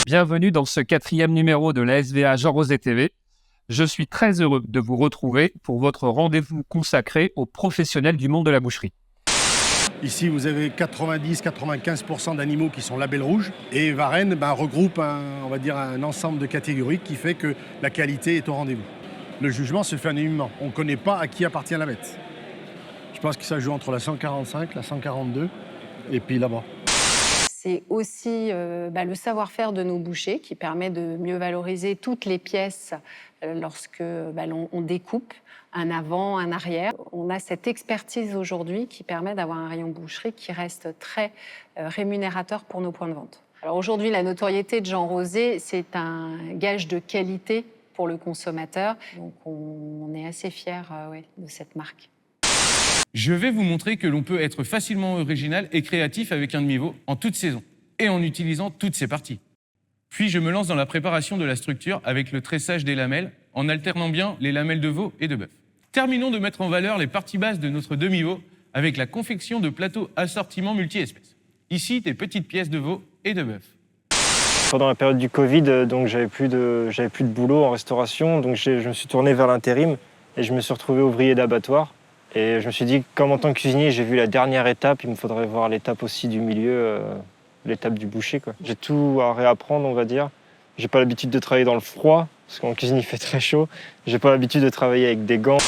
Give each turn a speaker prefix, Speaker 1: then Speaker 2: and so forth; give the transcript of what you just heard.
Speaker 1: Bienvenue dans ce 4e numéro de la SVA Jean Rosé TV. Je suis très heureux de vous retrouver pour votre rendez-vous consacré aux professionnels du monde de la boucherie.
Speaker 2: Ici, vous avez 90-95% d'animaux qui sont label rouge. Et Varennes regroupe un ensemble de catégories qui fait que la qualité est au rendez-vous. Le jugement se fait anonymement. On ne connaît pas à qui appartient la bête. Je pense que ça joue entre la 145, la 142 et puis là-bas.
Speaker 3: C'est aussi le savoir-faire de nos bouchers qui permet de mieux valoriser toutes les pièces lorsque on découpe un avant, un arrière. On a cette expertise aujourd'hui qui permet d'avoir un rayon boucherie qui reste très rémunérateur pour nos points de vente. Alors aujourd'hui, la notoriété de Jean Rosé, c'est un gage de qualité pour le consommateur. Donc on est assez fiers de cette marque.
Speaker 4: Je vais vous montrer que l'on peut être facilement original et créatif avec un demi-veau en toute saison et en utilisant toutes ses parties. Puis je me lance dans la préparation de la structure avec le tressage des lamelles en alternant bien les lamelles de veau et de bœuf. Terminons de mettre en valeur les parties basses de notre demi-veau avec la confection de plateaux assortiment multi-espèces. Ici, des petites pièces de veau et de bœuf.
Speaker 5: Pendant la période du Covid, donc j'avais plus de boulot en restauration, donc je me suis tourné vers l'intérim et je me suis retrouvé ouvrier d'abattoir. Et je me suis dit, comme en tant que cuisinier, j'ai vu la dernière étape, il me faudrait voir l'étape aussi du milieu, l'étape du boucher, quoi. J'ai tout à réapprendre, on va dire. J'ai pas l'habitude de travailler dans le froid, parce qu'en cuisine il fait très chaud. J'ai pas l'habitude de travailler avec des gants.